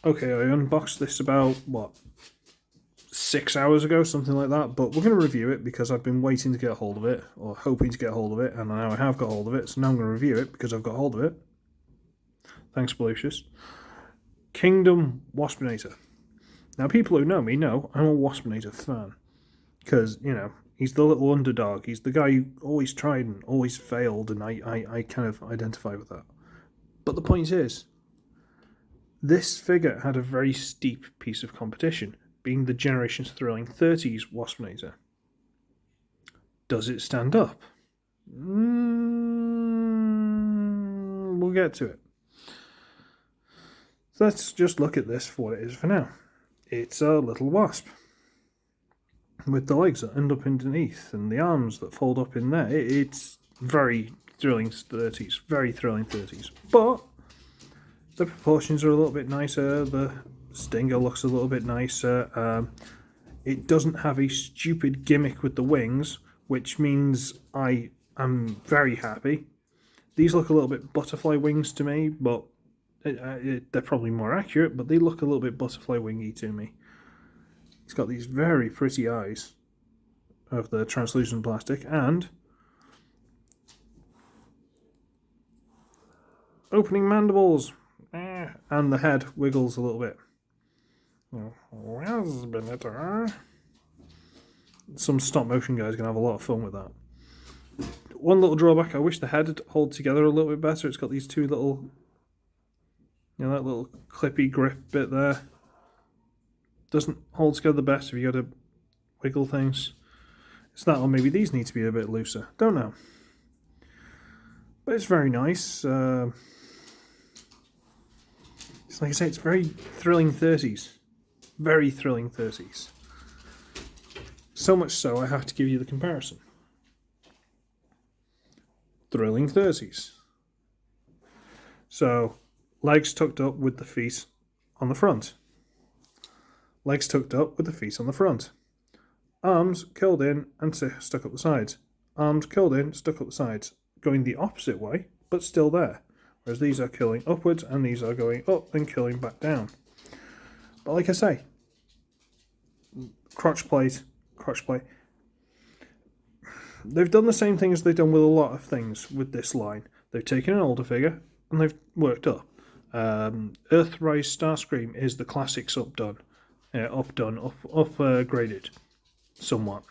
Okay, I unboxed this about, what, 6 hours ago, something like that, but we're going to review it because I've been waiting to get a hold of it, or hoping to get a hold of it, and now I have got hold of it, so now I'm going to review it because I've got hold of it. Thanks, Belucius. Kingdom Waspinator. Now, people who know me know I'm a Waspinator fan, because, you know, he's the little underdog, he's the guy who always tried and always failed, and I kind of identify with that. But the point is, this figure had a very steep piece of competition, being the Generations Thrilling 30s Waspinator. Does it stand up? We'll get to it. So let's just look at this for what it is for now. It's a little wasp with the legs that end up underneath and the arms that fold up in there. It's very thrilling 30s, very thrilling 30s. But the proportions are a little bit nicer, the stinger looks a little bit nicer. It doesn't have a stupid gimmick with the wings, which means I am very happy. These look a little bit butterfly wings to me, but they're probably more accurate, but they look a little bit butterfly wingy to me. It's got these very pretty eyes of the translucent plastic, and opening mandibles, and the head wiggles a little bit. Some stop motion guys are going to have a lot of fun with that. One little drawback, I wish the head would hold together a little bit better. It's got these two little, you know, that little clippy grip bit there. Doesn't hold together the best if you got to wiggle things. It's that, or maybe these need to be a bit looser. Don't know. But it's very nice. It's like I say, it's very thrilling 30s. Very thrilling 30s. So much so, I have to give you the comparison. Thrilling 30s. So, legs tucked up with the feet on the front. Legs tucked up with the feet on the front. Arms curled in and stuck up the sides. Arms curled in, stuck up the sides. Going the opposite way, but still there. Whereas these are curling upwards and these are going up and curling back down. But like I say, crotch plate. They've done the same thing as they've done with a lot of things with this line. They've taken an older figure and they've worked up. Earthrise Starscream is the classics upgraded somewhat.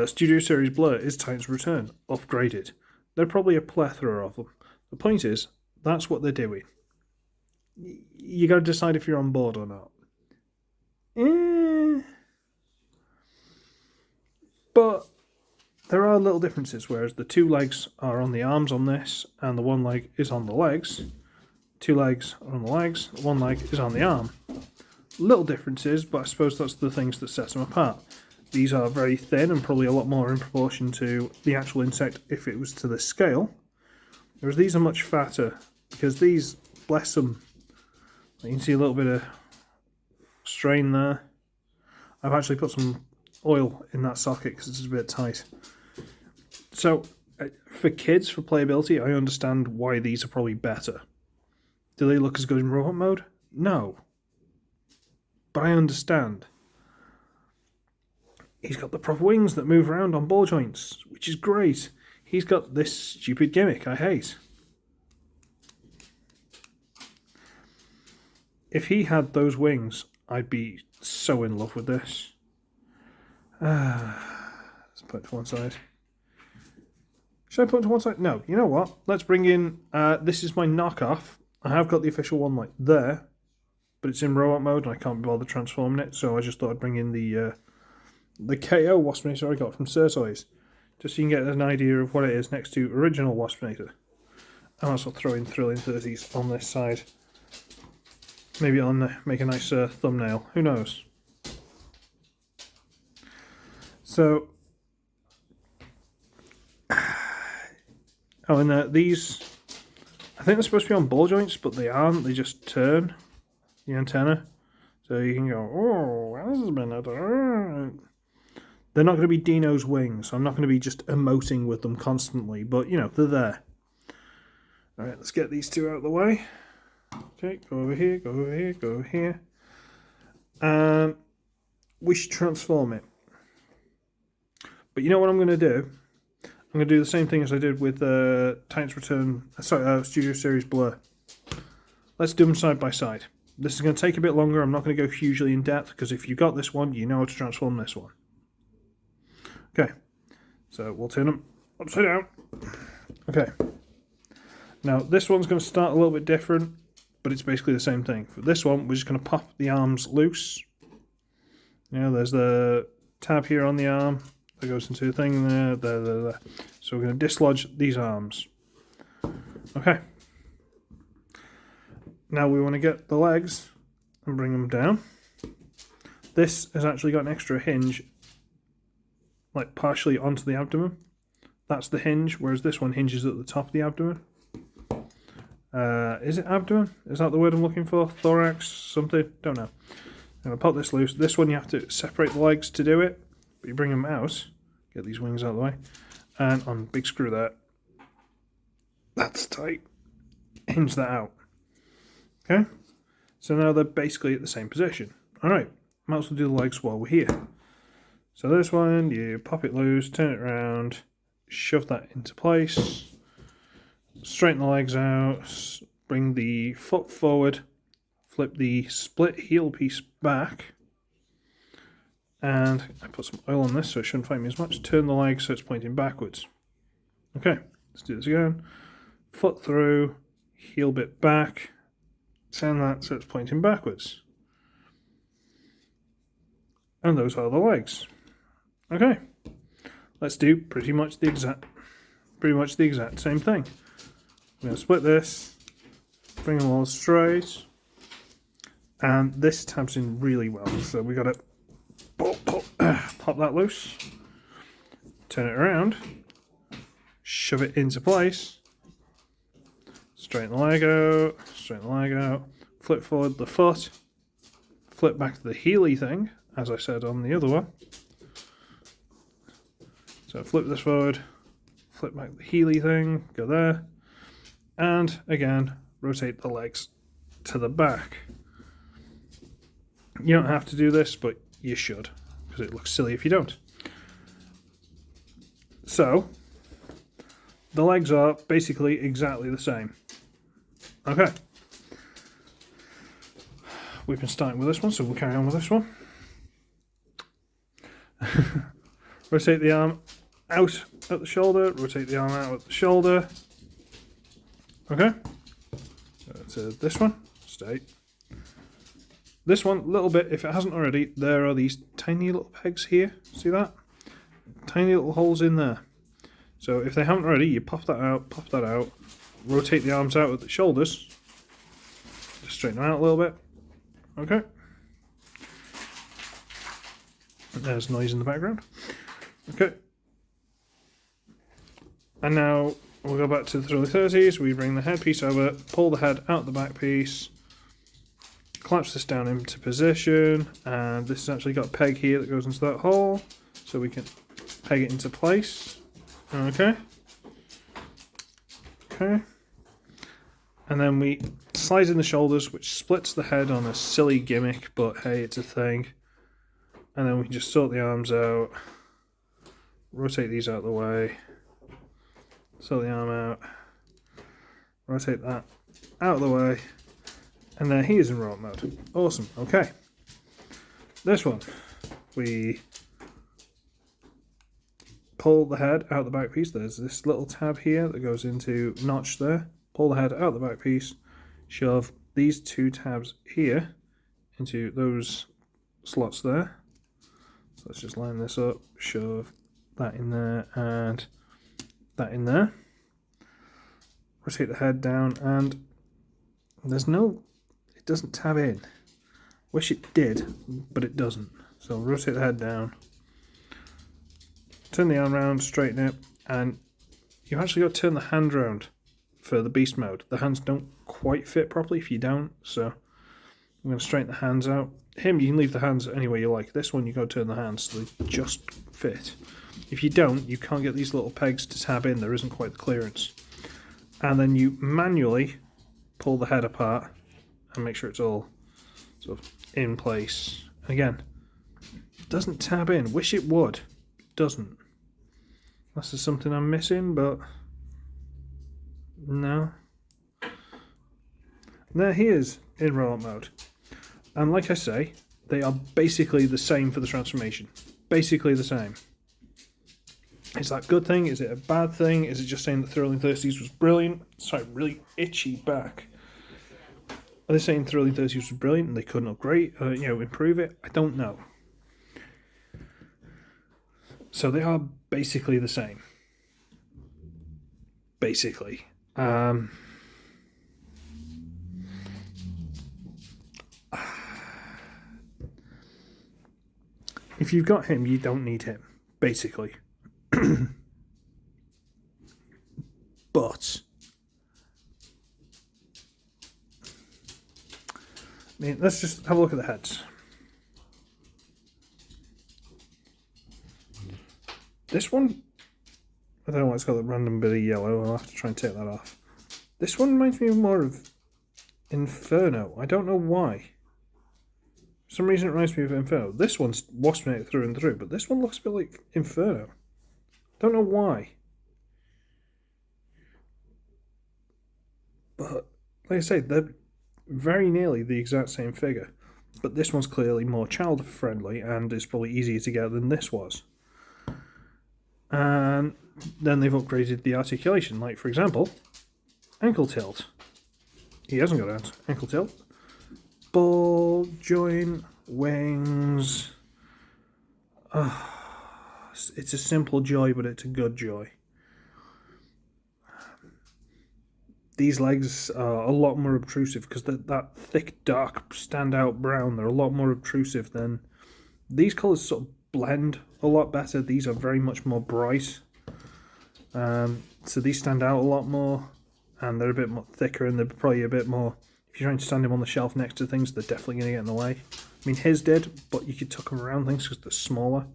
Studio Series Blur is Titan's Return, upgraded. There are probably a plethora of them. The point is, that's what they're doing. You got to decide if you're on board or not. But there are little differences, whereas the two legs are on the arms on this, and the one leg is on the legs. Two legs are on the legs, one leg is on the arm. Little differences, but I suppose that's the things that set them apart. These are very thin and probably a lot more in proportion to the actual insect if it was to this scale. Whereas these are much fatter, because these, bless them, you can see a little bit of strain there. I've actually put some oil in that socket because it's a bit tight. So, for kids, for playability, I understand why these are probably better. Do they look as good in robot mode? No. But I understand. He's got the proper wings that move around on ball joints, which is great. He's got this stupid gimmick I hate. If he had those wings, I'd be so in love with this. Let's put it to one side. Should I put it to one side? No, you know what? Let's bring in, this is my knockoff. I have got the official one like there, but it's in robot mode and I can't be bothered transforming it, so I just thought I'd bring in the KO Waspinator I got from Certoys, just so you can get an idea of what it is next to original Waspinator. I'll also throw in Thrilling 30s on this side. Maybe I'll make a nice thumbnail, who knows. So, and these, I think they're supposed to be on ball joints, but they aren't, they just turn the antenna. So you can go, oh, this has been a... They're not going to be Dino's wings. I'm not going to be just emoting with them constantly, but, you know, they're there. Alright, let's get these two out of the way. Okay, go over here, go over here, go over here. And we should transform it. But you know what I'm going to do? I'm going to do the same thing as I did with Titans Return, Studio Series Blur. Let's do them side by side. This is going to take a bit longer. I'm not going to go hugely in depth because if you got this one, you know how to transform this one. Okay, so we'll turn them upside down. Okay. Now this one's going to start a little bit different, but it's basically the same thing. For this one, we're just going to pop the arms loose. You know, there's the tab here on the arm that goes into the thing there. So we're going to dislodge these arms. Okay. Now we want to get the legs and bring them down. This has actually got an extra hinge, like partially onto the abdomen. That's the hinge, whereas this one hinges at the top of the abdomen. Is it abdomen? Is that the word I'm looking for? Thorax? Something? Don't know. I'm going to pop this loose. This one you have to separate the legs to do it, but you bring them out, get these wings out of the way, and on big screw there. That's tight. Hinge that out. Okay, so now they're basically at the same position. Alright, might as well do the legs while we're here. So this one, you pop it loose, turn it around, shove that into place, straighten the legs out, bring the foot forward, flip the split heel piece back, and I put some oil on this so it shouldn't fight me as much. Turn the leg so it's pointing backwards. Okay, let's do this again. Foot through, heel bit back, turn that so it's pointing backwards. And those are the legs. Okay, let's do pretty much the exact same thing. I'm going to split this, bring them all straight, and this tabs in really well. So we got to pop that loose, turn it around, shove it into place. Straighten the leg out, flip forward the foot, flip back to the heely thing, as I said on the other one. So flip this forward, flip back the heely thing, go there, and again, rotate the legs to the back. You don't have to do this, but you should, because it looks silly if you don't. So, the legs are basically exactly the same. Okay, we've been starting with this one, so we'll carry on with this one. Rotate the arm out at the shoulder, rotate the arm out at the shoulder. Okay, so this one, stay. This one, a little bit, if it hasn't already, there are these tiny little pegs here, see that? Tiny little holes in there. So if they haven't already, you pop that out, rotate the arms out at the shoulders, just straighten them out a little bit. Okay. There's noise in the background. Okay. And now we'll go back to the early 30s. We bring the headpiece over, pull the head out the back piece, collapse this down into position, and this has actually got a peg here that goes into that hole, so we can peg it into place. Okay. Okay. And then we slide in the shoulders, which splits the head on a silly gimmick, but hey, it's a thing. And then we can just sort the arms out, rotate these out of the way, sort the arm out, rotate that out of the way, and then he is in robot mode. Awesome. Okay. This one, we pull the head out the back piece. There's this little tab here that goes into notch there. Pull the head out the back piece, shove these two tabs here into those slots there. So let's just line this up, shove that in there and that in there. Rotate the head down, and there's no, it doesn't tab in. Wish it did, but it doesn't. So rotate the head down, turn the arm around, straighten it, and you've actually got to turn the hand round for the beast mode. The hands don't quite fit properly if you don't, so I'm going to straighten the hands out. Him, you can leave the hands any way you like. This one, you got to turn the hands so they just fit. If you don't, you can't get these little pegs to tab in. There isn't quite the clearance. And then you manually pull the head apart and make sure it's all sort of in place. And again, it doesn't tab in. Wish it would. It doesn't. Unless there's something I'm missing, but no. There he is in rollout mode. And like I say, they are basically the same for the transformation. Basically the same. Is that a good thing? Is it a bad thing? Is it just saying that Thrilling Thirsties was brilliant? Sorry, really itchy back. Are they saying Thrilling Thirsties was brilliant and they couldn't upgrade, improve it? I don't know. So they are basically the same. Basically. If you've got him, you don't need him, basically. But I mean, let's just have a look at the heads. This one, I don't know why it's got that random bit of yellow. I'll have to try and take that off. This one reminds me more of Inferno. I don't know why. For some reason it reminds me of Inferno. This one's Waspinator through and through, but this one looks a bit like Inferno. Don't know why. But, like I say, they're very nearly the exact same figure. But this one's clearly more child-friendly and is probably easier to get than this was. And then they've upgraded the articulation. Like, for example, ankle tilt. He hasn't got ankle tilt. Ball, joint, wings. It's a simple joy, but it's a good joy. These legs are a lot more obtrusive because that thick, dark, standout brown, they're a lot more obtrusive than... These colours sort of blend a lot better. These are very much more bright. So these stand out a lot more, and they're a bit more thicker, and they're probably a bit more... If you're trying to stand him on the shelf next to things, they're definitely going to get in the way. I mean, his did, but you could tuck them around things because they're smaller.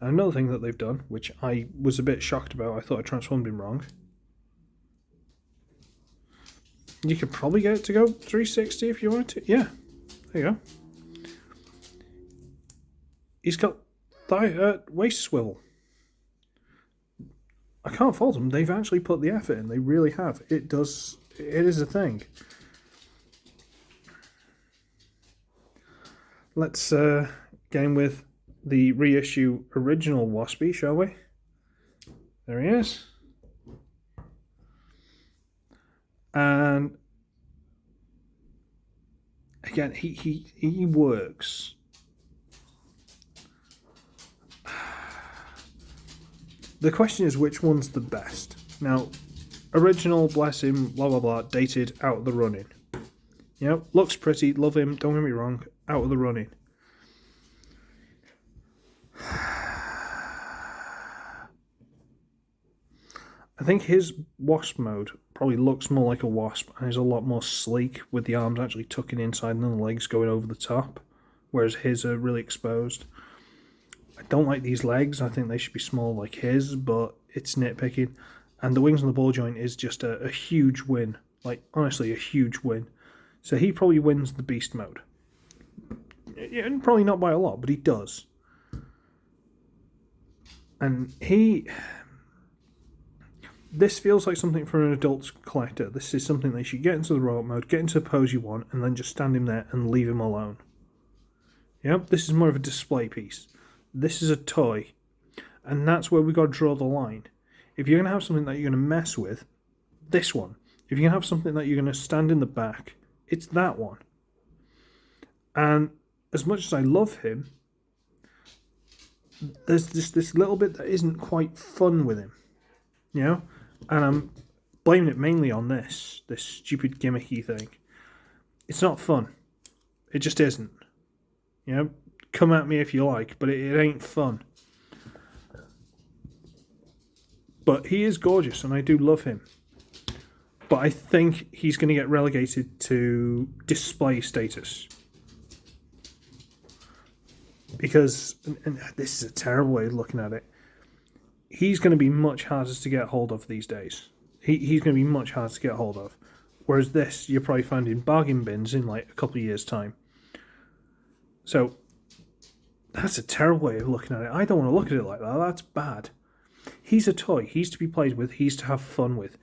And another thing that they've done, which I was a bit shocked about, I thought I transformed him wrong. You could probably get it to go 360 if you wanted to. Yeah, there you go. He's got waist swivel. I can't fault them. They've actually put the effort in. They really have. It is a thing. Let's get in with the reissue original Waspy, shall we? There he is. And again, he works. The question is, which one's the best? Now, original, bless him, blah blah blah, dated, out of the running. You know, looks pretty, love him, don't get me wrong, out of the running. I think his wasp mode probably looks more like a wasp and is a lot more sleek, with the arms actually tucking inside and the legs going over the top, whereas his are really exposed. I don't like these legs. I think they should be small like his, but it's nitpicking. And the wings and the ball joint is just a huge win. Like, honestly, a huge win. So he probably wins the beast mode. Yeah, and probably not by a lot, but he does. And this feels like something for an adult collector. This is something they should get into the robot mode, get into the pose you want, and then just stand him there and leave him alone. Yep, this is more of a display piece. This is a toy. And that's where we got to draw the line. If you're going to have something that you're going to mess with, this one. If you're going to have something that you're going to stand in the back, it's that one. And as much as I love him, there's just this little bit that isn't quite fun with him. You know? And I'm blaming it mainly on this stupid gimmicky thing. It's not fun. It just isn't. You know? Come at me if you like, but it ain't fun. But he is gorgeous, and I do love him. But I think he's going to get relegated to display status. Because, and this is a terrible way of looking at it, he's going to be much harder to get hold of these days. He's going to be much harder to get hold of. Whereas this, you're probably finding bargain bins in like a couple of years' time. So that's a terrible way of looking at it. I don't want to look at it like that. That's bad. He's a toy. He's to be played with. He's to have fun with.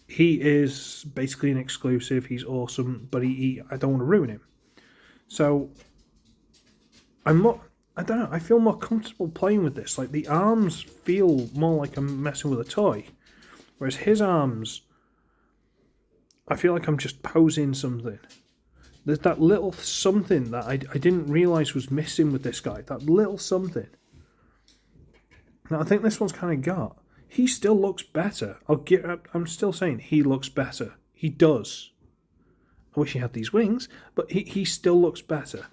He is basically an exclusive. He's awesome, but I don't want to ruin him. So I don't know. I feel more comfortable playing with this. Like the arms feel more like I'm messing with a toy, whereas his arms, I feel like I'm just posing something. There's that little something that I didn't realise was missing with this guy. That little something. Now I think this one's kind of got. He still looks better. I'm still saying he looks better. He does. I wish he had these wings, but he still looks better.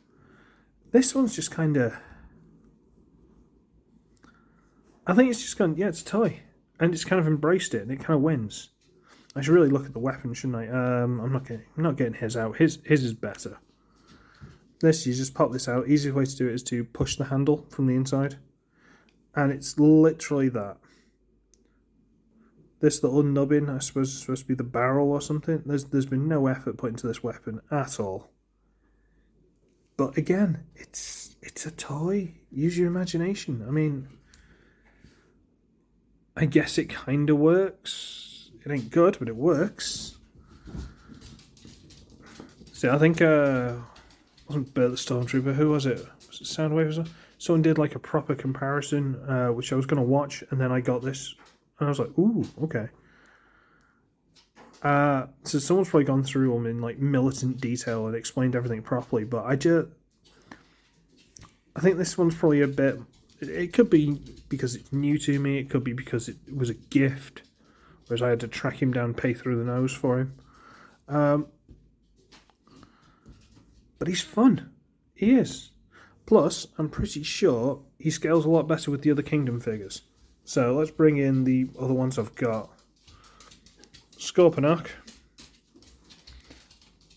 This one's just kind of... I think it's just kind of, yeah, it's a toy. And it's kind of embraced it, and it kind of wins. I should really look at the weapon, shouldn't I? I'm not getting his out. His is better. This, you just pop this out. Easiest way to do it is to push the handle from the inside. And it's literally that. This little nubbin, I suppose, is supposed to be the barrel or something. There's been no effort put into this weapon at all. But again, it's a toy. Use your imagination. I mean, I guess it kind of works. It ain't good, but it works. See, I think wasn't Bert the Stormtrooper. Who was it? Was it Soundwave? Someone did like a proper comparison, which I was going to watch, and then I got this. And I was like, ooh, okay. So someone's probably gone through them in like militant detail and explained everything properly, but I think this one's probably a bit... It could be because it's new to me, it could be because it was a gift, whereas I had to track him down, pay through the nose for him. But he's fun. He is. Plus, I'm pretty sure he scales a lot better with the other Kingdom figures. So let's bring in the other ones I've got. Scorponok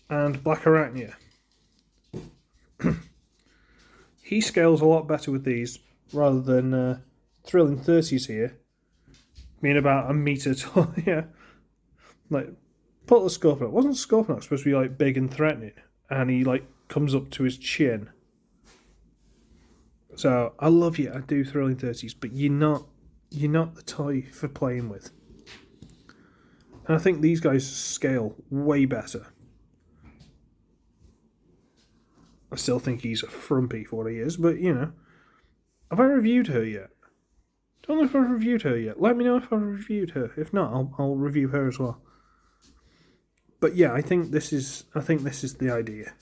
and Black Arachnia. He scales a lot better with these rather than Thrilling 30s here, being about a metre tall. Yeah, like put the Scorponok. Wasn't Scorponok supposed to be like big and threatening? And he like comes up to his chin. So I love you. I do Thrilling 30s, but you're not the toy for playing with. And I think these guys scale way better. I still think he's a frumpy for what he is, but you know. Have I reviewed her yet? Don't know if I've reviewed her yet. Let me know if I've reviewed her. If not, I'll review her as well. But yeah, I think this is the idea.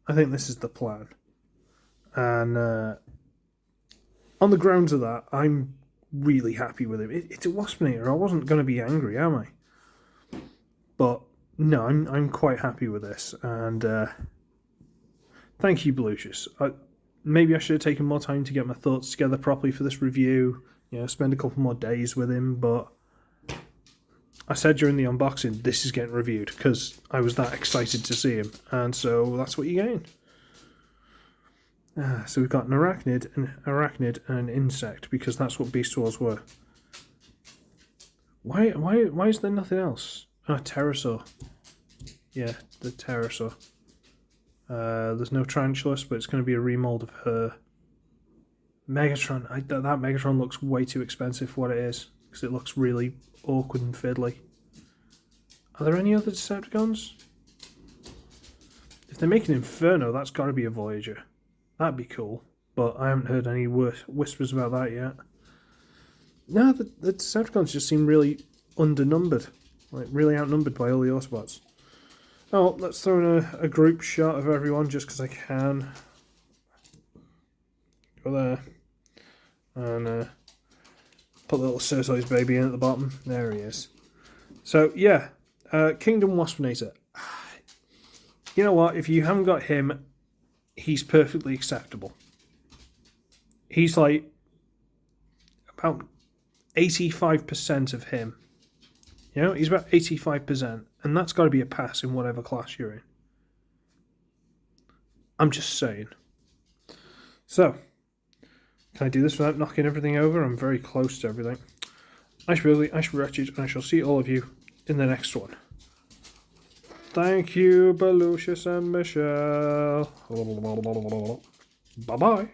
I think this is the plan. And on the grounds of that, I'm really happy with him. It's a Waspinator. I wasn't going to be angry, am I? But no, I'm quite happy with this. And thank you, Belucius. Maybe I should have taken more time to get my thoughts together properly for this review. You know, spend a couple more days with him. But I said during the unboxing, this is getting reviewed because I was that excited to see him. And so that's what you're getting. So we've got an arachnid, and an insect, because that's what Beast Wars were. Why is there nothing else? Pterosaur. Yeah, the pterosaur. There's no Tarantulas, but it's going to be a remold of her. Megatron. That Megatron looks way too expensive for what it is, because it looks really awkward and fiddly. Are there any other Decepticons? If they're making Inferno, that's got to be a Voyager. That'd be cool, but I haven't heard any whispers about that yet. No, the Decepticons just seem really undernumbered, like really outnumbered by all the Autobots. Oh, let's throw in a group shot of everyone just because I can. Go there. And put the little Certoys baby in at the bottom. There he is. So, yeah, Kingdom Waspinator. You know what? If you haven't got him, he's perfectly acceptable. He's like about 85% of him. You know, he's about 85%. And that's got to be a pass in whatever class you're in. I'm just saying. So, can I do this without knocking everything over? I'm very close to everything. I should be ugly, I should be wretched, and I shall see all of you in the next one. Thank you, Belucius and Michelle. Bye-bye.